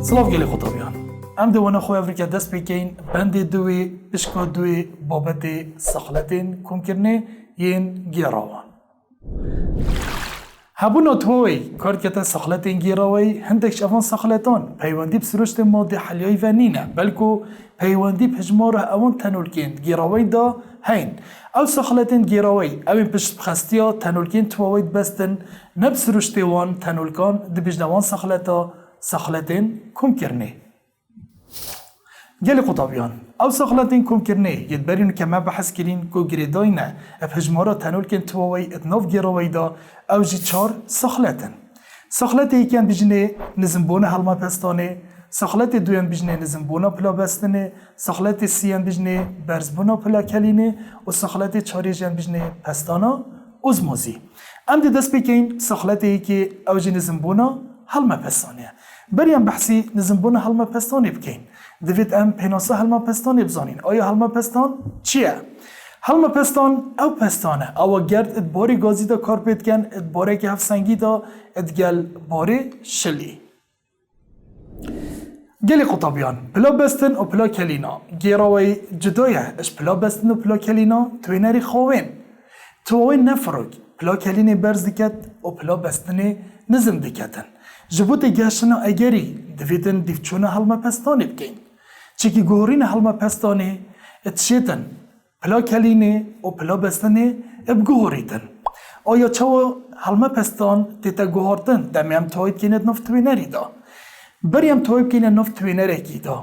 سلاف گلی خطابیان ام دوانه خواه افریقا دست بکین بند دوی بشکا دوی بابت سخلتین کم کرنه ین گیراوان هبونا توی کار کتا سخلتین گیراوی هندکش اوان سخلتان پیوندی بسروشت ماده حلیای و نینه بلکو پیوندی پجمار اوان تنولکین گیراوی دا هین او سخلتین گیراوی اوین پشت بخستیا تنولکین تواوید بستن نبسروشت وان تنولکان دبجنوان سخلتین کم کرنه گلی قطابیان او سخلتین کم کرنه یدبرین که ما بحث کرین کو گریدای نه اف هجمارا تنول کن تواوی اتناف گیراوی دا او جی چار سخلتن سخلتی کن بجنه نزنبونه حلما پستانه سخلت دویم بجنه نزنبونه پلا بستنه سخلت سیم بجنه برزبونه پلا کلینه و سخلت چاری جن بجنه پستانا ازموزی ام دی دست بکین سخلتی که او جی نزنبونه حلما پستانه بریم بحثی نزنبونه حلما پستانه بکین دوید ام پیناسه حلما پستانه بزانین آیا حلما پستان چیه؟ حلما پستان او پستانه او گرد ادباری گازی دا کار پید کن ادباره که هفت سنگی دا ادگل باره شلی گلی قطابیان پلا بستن و پلا کلینا گیراوی جدایه اش پلا بستن و پلا کلینا توینری خوین توین نفرگ پلا کلینی برز دکت و پلا بستن نزم دکتن جبوت گشتنا اگری دویدن دیفچونه حلما پستانه بکین چکی گورین حلما پستانه اتشیتن پلا کلینه و پلا بستنه ابگوریتن آیا چاو حلما پستان تیتا گوهارتن دمیم تاید کینت نفت توینری دا بریم تاید کینت نفت توینره کی دا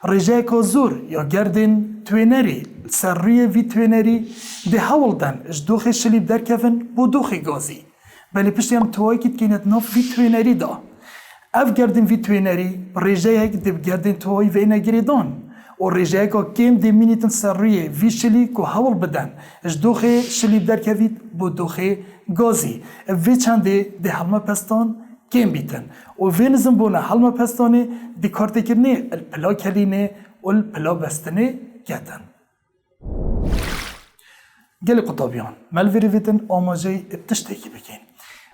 رجای که زور یا گردن توینری سر روی وی توینری ده حولدن اش دوخی شلیب در کفن بو دوخی گازی بلی پشتیم تاید کینت نفت وی توینری دا اف گردن وی توینری رجای که دب گردن تاید وی نگریدان و رجای که کم دمینیتن سر روی وی شلی که حول بدن اش دوخی شلیب در کوید بو دوخی گازی وی چنده ده حلما پستان کم بیتن و وی نزم بونه حلما پستانه دی کارت کرنه الپلا کلینه و الپلا بستنه گتن گل قطابیان ملوی رویتن آماجه ابتشتکی بکن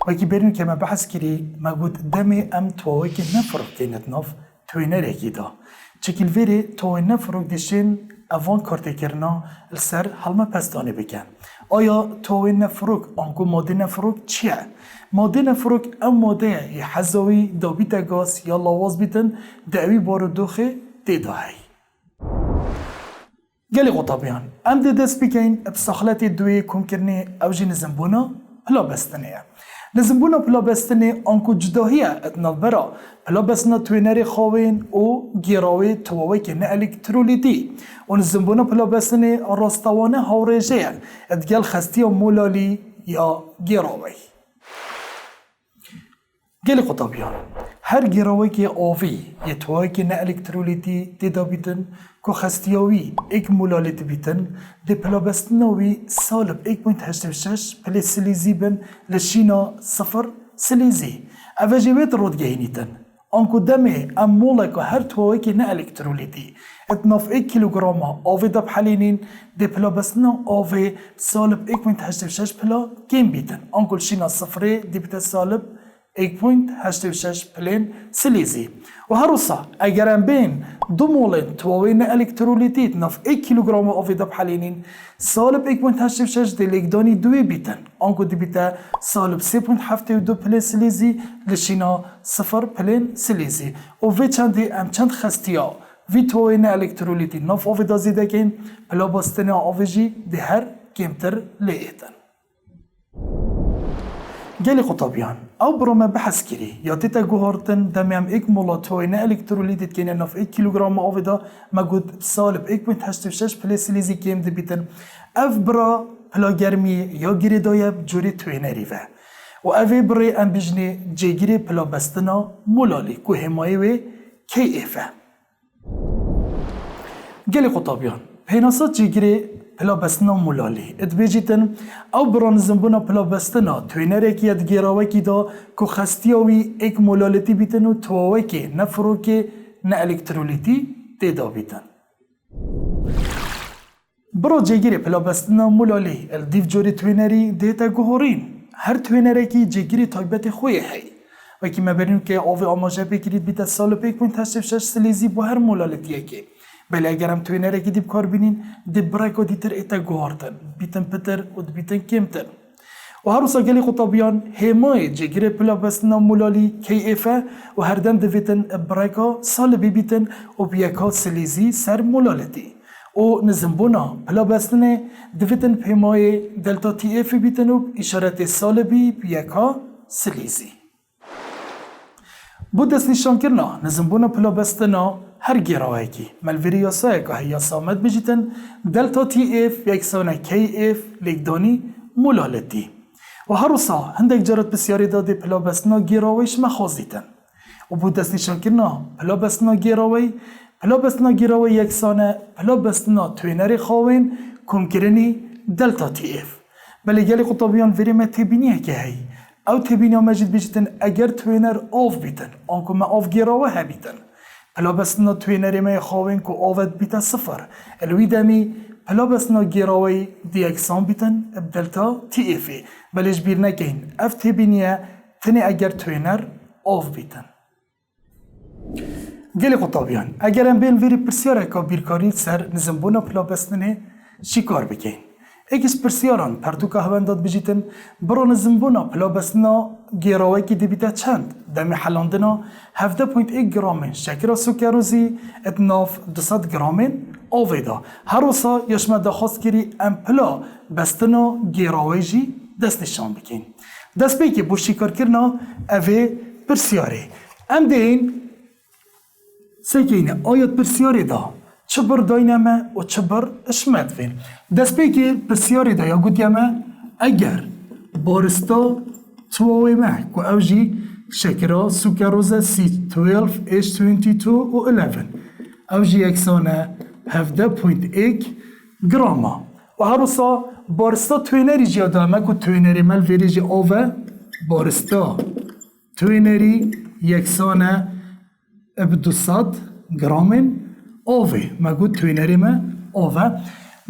وکی بریم که ما بحث کری ما بود دمی ام تواوی که نفرق کینت ناف توینه رکی دا چکل ویری توی نفرق دیشین اوان کارت کرنا السر حلما پستانه بکن آیا توی نفرق آنکو ماده نفرق چیه؟ ماده نفرق ام ماده ی حزاوی دابیت گاز یا لاواز بیتن دعوی بارو دوخه دیداهی گلی قطابیان ام دی دست بکن بساخلت دوی کم کرنه او جی نزنبونا پلا بستنه نزنبونا پلا بستنه آنکو جداهیه اتناف برا پلا بستنه توینری خواهین و گیراوی تواوی که نه الکترولیتی و نزنبونا پلا بستنه راستوانه هاوریجه ادگل خستی و مولالی یا گیراوی گلی قطابیان هر گیراوی که آوی یه تواوی که نه الکترولیتی دیدا بیتن که خستیاوی ایک مولالیت بیتن دی پلا بستناوی سالب 1.86 پلی سلیزی بن لشینا 0 سلیزی اوه جوید رود گهینیتن آنکو دمه ام مولا که هر تواوی که نه الکترولیتی اتناف 1 کیلوگرام آوی دب حلینین دی پلا بستنا آوی سالب 1.86 پلا گیم بیتن آنکو لشینا 0 دی بیت سالب 1.86 پلین سلیزی و هر روزا اگر بین دو مولن تواوین الکترولیتیت نف 1 کیلوگرم آفی دب حلینین سالب 1.86 دلیگدانی دوی بیتن آنکو دی بیتا سالب 3.72 پلین سلیزی لشینا 0 پلین سلیزی و وی چندی ام چند خستیا وی تواوین الکترولیتی نف آفی دا زیده کن پلا باستن آفی جی دی هر کمتر لیتن گلی قطابیان او برام بحث کری یا تیتا گوهارتن دمیم ایک مولا توینه الکترولیتیت کنه نف 1 کیلوگرام آوی دا مگود سالب 1.86 پلی سلیزی کم دی بیتن اف برا پلا گرمی یا گیری دایب جوری توینه ریوه و اوی برای ام بجنه جیگیری پلا بستنا مولالی که همایی وی کی ایفه گلی قطابیان پیناسات جیگیری پلا بستنا مولالی ادبیجیتن او بران زنبونا پلا بستنا توینره که ادگیراوه که دا که خستیاوی ایک مولالیتی بیتن و تواوه که نفرو که نه الکترولیتی دیدا بیتن برا جگیری پلا بستنا مولالی الدیف جوری توینری دیتا گوهورین هر توینره که جگیری تایبت خوی هی و که مبریم که آوی آماجه بگیرید بیت سال 1.86 سلیزی با هر مولالتیه که بله اگرم توی نره که دیب کار بینین دی برایکو دیتر ایتا گوارتن بیتن پتر و بیتن کمتر و هر روزا گلی قطابیان همای جگره پلا بستنا مولالی کیفه و هر دم دویتن برایکا سال بیتن و بیاکا سلیزی سر مولالتی و نزنبونا پلا بستنه دویتن همای دلتا تی اف بیتن و اشارت سال بیاکا سلیزی بود دست نشان کرنا نزنبونا پلا بستنا هر گیراوی کی ملوری یاسای که هیا سامد بجیتن دلتا تی اف یکسانه کی اف لیکدانی مولالتی و هر روزا هندک جرات بسیاری داده پلا بستنا گیراویش مخازیتن و بود دست نشان کرنا پلا بستنا گیراوی یکسانه پلا بستنا توینر خواهن کمکرنی دلتا تی اف بله گلی قطابیان وریمه تبینیه که هی او تبینیه مجید بجیتن اگر توینر آف بیتن آنکو ما آف گیراوه هبیتن پلا بستنا توینر ما خواهن که آفت بیتن صفر الوی دمی پلا بستنا گیراوی دی اکسان بیتن دلتا تی افی بلش بیر نکین اف تبینیه تنی اگر توینر آف بیتن گلی قطابیان اگر ام بین ویری پرسیاره که بیرکاری سر نزنبونا پلا بستنه چی کار بکین اگس پرسیاران پرتوکا هونداد بجیتن برو نزنبونا پلا بستنا گیراوی که دی بیتا چند دمی حلاندنا 17.1 گرامن شکر سوکروزی اتناف 200 گرامن آویدا هر روزا یشمه دخواست کری ام پلا بستنا گیراوی جی دست نشان بکین دست بی که بو شکار کرنا اوه پرسیاره ام دین سکینه آیت پرسیاره دا چه بر داینمه و چه بر اشمت وین دست بی که پرسیاره دا یا گوتیمه اگر بارستا توایمه که او جی شکرا سوکروز C12 H22 و 11 او جی یکسانه 17.1 گراما و هر روزا بارستا توینری جی آدامه که توینری مل ویری جی آوه بارستا توینری یکسانه 200 گرامن آوه مگو توینری ما آوه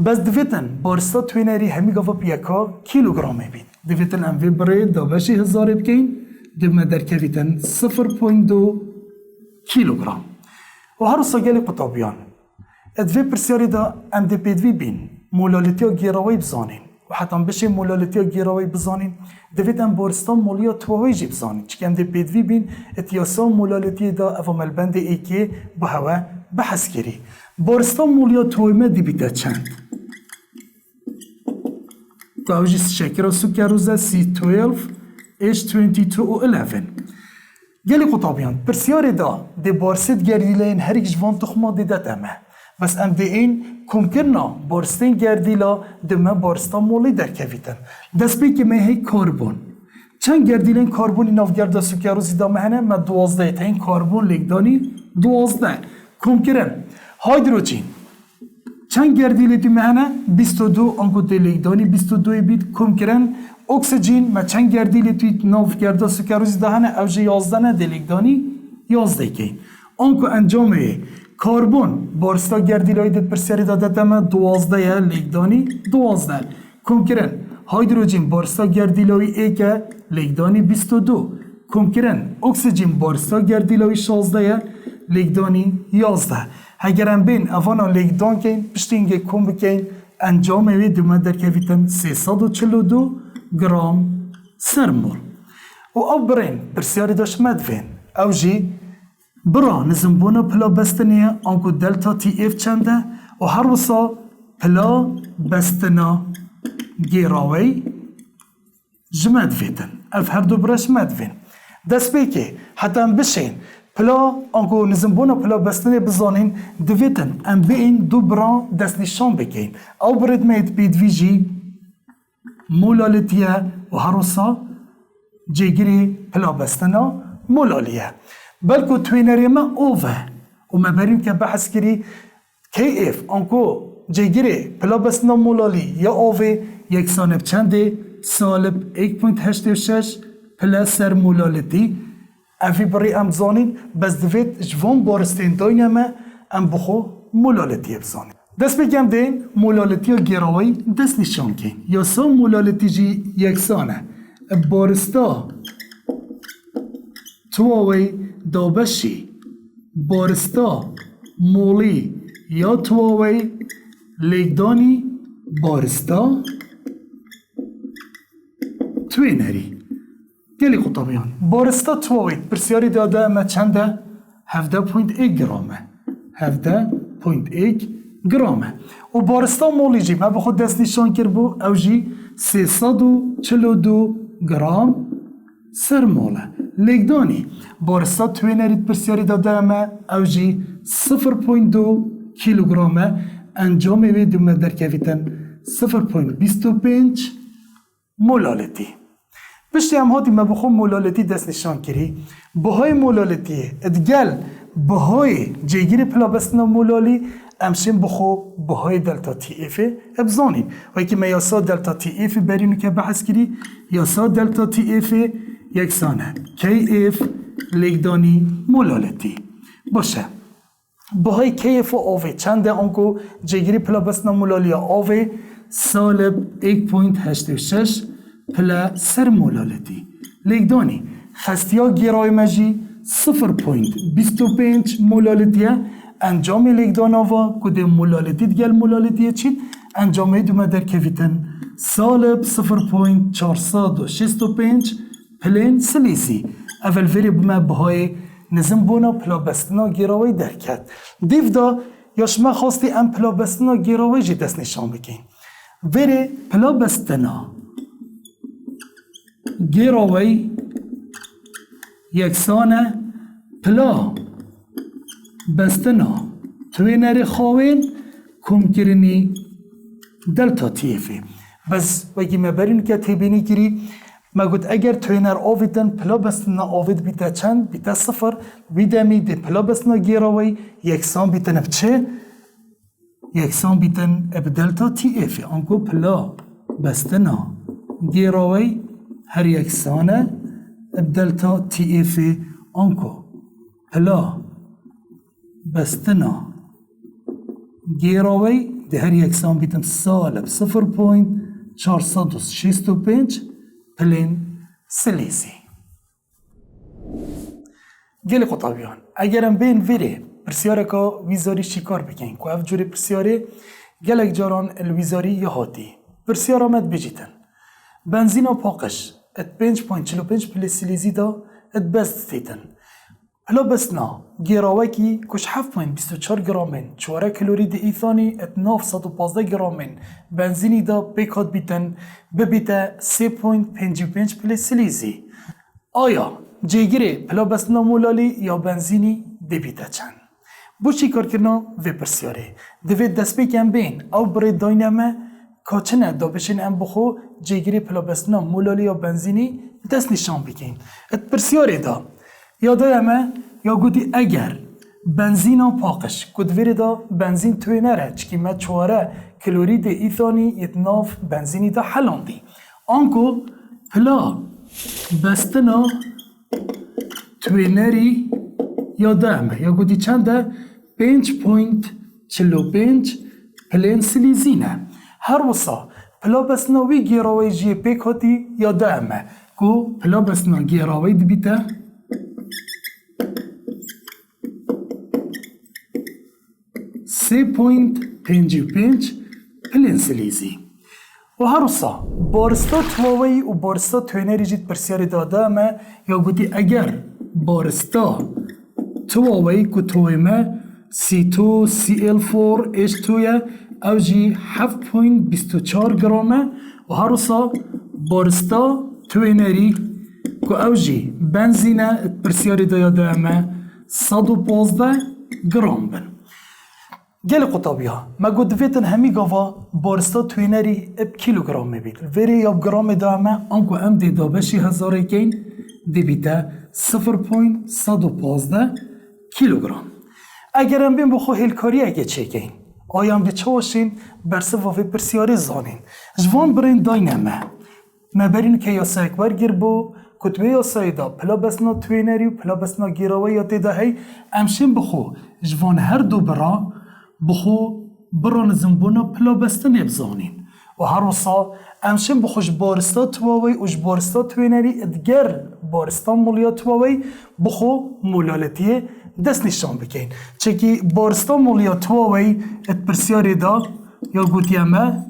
بس دویتن بارستا توینری همی گفت پیاکا کیلوگرامه بید دویتن اموی برای دابشی هزاره بکین دومه در کویتن 0.2 کیلوگرام و هر روزا گلی قطابیان ادوی پرسیاری دا ام دی پیدوی بین مولالتی ها گیراوی بزانین و حتی بشه مولالتی ها گیراوی بزانین دوید ام بارستا مولی ها توهی جی بزانین چکه ام دی پیدوی بین اتیاسا مولالتی دا او ملبند ای که با هوا بحث کری بارستا مولی ها توهیمه دی بیتا چند که اوجی شکر سوکروزه C12 H22 و 11 گلی قطابیان پرسیاری دا دی بارست گردیلین هر یک جوان تخما دیده تمه بس ام دی این کم کرنا بارستین گردیلا دمه بارستا مولی در کویتن دست بی که مهی کاربون چند گردیلین کاربونی نافگرده سوکروزی دا مهنه ما 12 تا این کاربون لیکدانی 12 کم کرن هایدروجین چند گردیلی دی مهنه 22 آنکو دی لیکدانی 22 بید کم کرن اکسیژن ما چند گردیلی توی نافگرده سوکروزی دا هنه اوجه 11 نه دی لیکدانی 11 کین آنکو انجامه کاربون بارستا گردیلای دید پرسیاری داده تمه 12 لیکدانی 12 کم کرن هایدروژین بارستا گردیلای ایکه لیکدانی 22 کم کرن اکسیژن بارستا گردیلای 16 لیکدانی 11 اگرم بین اوانا لیکدان کن پشتینگه کم بکن انجام اوی دومه در کویتن 342 گرام سرمول و او برین پرسیاری داشت مدوین او جی برا نزنبونا پلا بستنیه آنکو دلتا تی اف چنده و هر وصا پلا بستنا گیراوی جمد ویتن اف هر دو برش مدوین دست بی که حتی ام بشین پلا آنکو نزنبونا پلا بستنیه بزانین دویتن ام بین دو برا دست نشان بکین او برد مید بیدوی جی مولالتیه و هر وصا جیگیری پلا بستنا مولالیه بلکو توینری ما اوه و ما بریم که بحث کری کی اف آنکو جیگیری پلا بستنا مولالی یا اوه یک سانب چنده سالب 1.86 پلا سر مولالیتی افی بری امزانین بس دوید جوان بارستین داینمه ام بخو مولالیتی بزانین دست بگم دین مولالیتی و گراوی دست نشان کن یا سا مولالیتی جی یک سانه بارستا تواوی دابشی بارستا مولی یا تواوی لیگدانی بارستا توینری. گلی قطابیان بارستا تواوی پرسیاری داده اما چنده؟ 17.1 گرامه 17.1 گرامه و بارستا مولی جی ما بخود دست نشان کر بو او جی 342 گرام سر موله. لیگدانی بارستا توینری پرسیاری داده اما او جی 0.2 کیلوگرامه انجام وی دومه در کویتن 0.25 مولالتی. پشتی هم هاتی ما بخون مولالتی دست نشان کری بهای مولالتی ادگل بهای جیگیر پلابستنا مولالی امشین بخو بهای دلتا تی ایف ابزانیم و که ما یاسا دلتا تی ایف برینو که بحث کری یاسا دلتا تی ایف یکسانه کی ایف لیگدانی مولالتی باشه. بهای کی ایف و آوه چنده آنکو جیگیری پلابستنا مولالی آوه سالب 1.86 پلا سر مولالتی. لیگدانی خستیا گیرای مجی 0.25 مولالتیه انجام لیگدان آوا کده مولالتی دیگل مولالتیه چید انجامه دومه در کویتن سالب 0.465 پلین سلیسی. اول وری بما بهای نظم بونا پلابستنا گیراوی درکت دیو دا یاش ما خواستی ام پلابستنا گیراوی جی دست نشان بکن وری پلابستنا گیراوی یکسانه پلا بستنا توینر خواهین کم کرنی دلتا تیفی. بس وگی مبرین که تیبینی کری ما گفت اگر توینر آویدن پلا بستنا آوید بیتا چند بیتا 0 بیده میده پلا بستنا گیراوی یکسان بیتن اب چه؟ یکسان بیتن اب دلتا تیفی. آنکو پلا بستنا گیراوی هر یکسانه اب دلتا تیفی. آنکو پلا بستنا گیراوی ده هر یکسان بیتم سالب 0.465 پلین سلیسی. گل قطابیان اگرم بین ویره پرسیاره که ویزاری چیکار بکن که اف جوری پرسیاره گلک جاران الویزاری یا هاتی پرسیار آمد بجیتن بنزین و پاقش ات 5.45 پلی سلیزی دا ات بست تیتن پلا بسنا گیراوه کی کش 7.24 گرامن 4 کلورید ایثانی ات 915 گرامن بنزینی دا بکات بیتن ببیته 3.55 پلی سلیزی. آیا جیگیره پلا بسنا مولالی یا بنزینی دبیته چند؟ بو چی کار کرنا و پرسیاره دوید دست بکن بین او برای داینمه کاچنه دا بشین ام بخو جیگیری پلا بسنا مولالی یا بنزینی دست نشان بکن ات پرسیاره دا یادای همه یا گودی اگر بنزین و پاقش گودویر دا بنزین توی نره چکی ما 4 کلورید ایثانی اتناف بنزینی دا حلاندی آنکو پلا بستنا توی نری یادای همه یا گودی چنده 5.45 پلین سلیزینه هر وصا پلا بستنا وی گیراوی جی پیک هاتی یادای همه کو پلا بستنا گیراوی دبیته 3.55 پلین سلیزی. و هر وصا بارستا تواوی و بارستا توینری جید پرسیاری داده اما یا گوتی اگر بارستا تواوی که تویمه C2CL4H2 او جی 7.24 گرامه و هر وصا بارستا توینری که او جی بنزینه پرسیاری داده اما 115 گرام بن. گل قطابی ها ما گود ویتن همی گاوا بارستا توینری اب کیلوگرام میبید وری یاب گرام دامه آنکو ام دی دابشی هزاره کین دی بیده 0.115 کیلوگرام. اگر ام بین بخو هلکاری اگه چه کین آیام به چه واشین برسه وافی پرسیاری زانین جوان برین داینمه ما برین که یاسا اکبر گیر بو کتبه یاسایی دا پلا بسنا توینری و پلا بسنا گیراوی یا تیده هی امشین بخو جوان هر دو برا بخو بران زنبونا پلا بستن ابزانین و هر وصا امشن بخوش بارستا تواوی وش بارستا توینری ادگر بارستا مولیا تواوی بخو مولالتیه دست نشان بکن چکی بارستا مولیا تواوی ات پرسیاری دا یا گوتی امه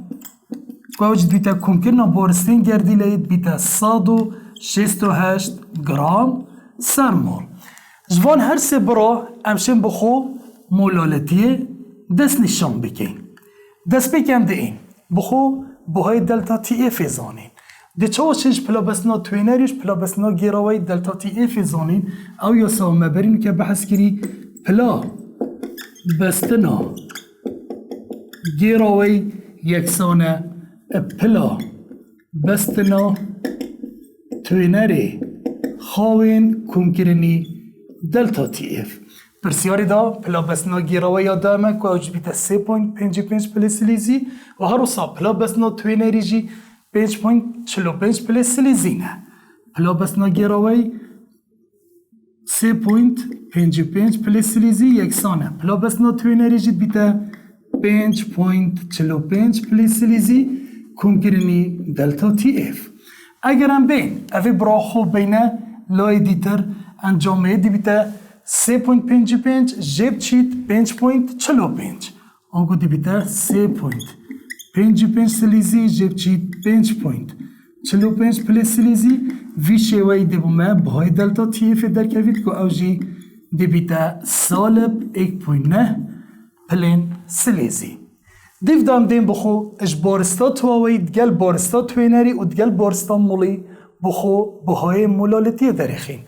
وجد بیتا کمکرنا بارستین گردی لید بیتا 168 گرام سرمول جوان هر سه برا امشن بخو مولالتیه دست نشان بکن دست بکن ده این بخو بهای دلتا تی اف زانین ده چاوشش پلا بسنا توینریش پلا بسنا گیراوی دلتا تی اف زانین او یا سامه برین که بحث کری پلا بستنا گیراوی یکسانه پلا بستنا توینری خواهین کمکرنی دلتا تی اف پرسیاری دا پلا بسنا گیراوی یادامه که اوج بیتا 3.55 پلیسیلیزی و هر وصا پلا بسنا توینری جی 5.45 پلیسیلیزی نه پلا بسنا گیراوی 3.55 پلیسیلیزی یکسانه پلا بسنا توینری جی بیتا 5.45 پلیسیلیزی کمکرنی دلتا تی اف اگرم بین اوی برا خوب بینه لای دیتر انجامه دی بیتا 3.55 جب چیت 5.45 آنگو دی بیتا 3.55 سلیزی جب چیت 5.45 پلیسیلیزی وی شوی دی بومه بهای دلتا تی اف در کوید که اوجی دی بیتا سالب 1.9 پلین سلیزی دیو دام دیم بخو اش بارستا تواوی دگل بارستا توینری و دگل بارستا مولی بخو بهای مولالتی درخین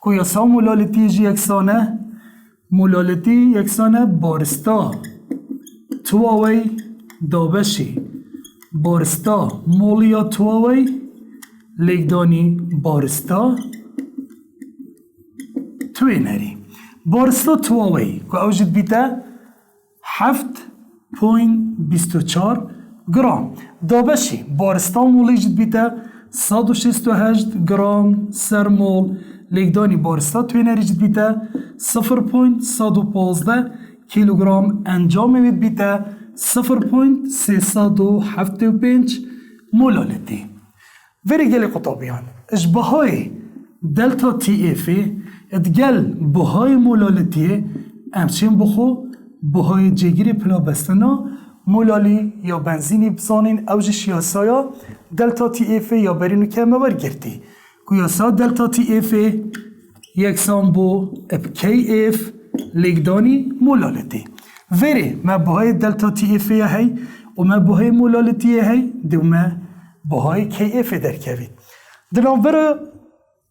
که یاسا مولالتی جی یکسانه مولالتی یکسانه بارستا تواوی دابشی بارستا مولیا تواوی لگدانی بارستا توینری بارستا تواوی که اوجد بیتا 7.24 گرام دابشی بارستا مولی جد بیتا 168 گرام سرمول لگدانی بارستا توینری جد بیتا 0.115 کیلوگرام انجام مید بیتا 0.375 مولالتی وری گل قطابیان اش بهای دلتا تی افی ادگل بهای مولالتی امچین بخو بهای جگیری پلا بستنا مولالی یا بنزینی بزانین اوج شیاسایا دلتا تی اف یا برینو که مور گرتی گویاسا دلتا تی اف یکسان بو اپ کی اف لگدانی مولالتی وری ما بهای دلتا تی اف هی و ما بهای مولالتی هی دو ما بهای کی اف در کوید دنابر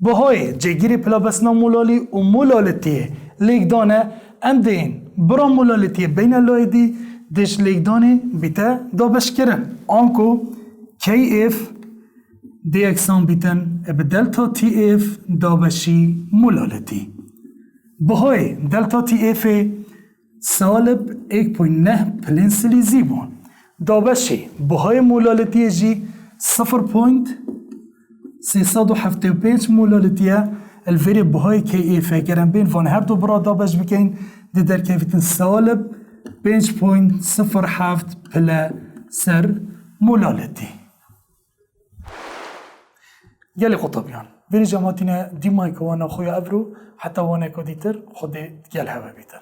بهای جگیری پلا بستنا مولالی و مولالتی لگدانه اندین برا مولالتی بین اللایدی دش لگدانی بیتا دابش کرن آنکو کی اف دی اکسان بیتن اب دلتا تی اف دابشی مولالتی بهای دلتا تی اف سالب 1.9 پلنسلیزی بون دابشی بهای مولالتی جی 0.375 مولالتیه الفری بهای کی اف گرن بین وان هر دو برا دابش بکن دی در کیفتن سالب 5.07 پلا سر مولالتی گلی قطبیان ویری جماعتنا دی مایک وانا خوی ابرو حتی وانا کدیتر خود گل هوا بیتر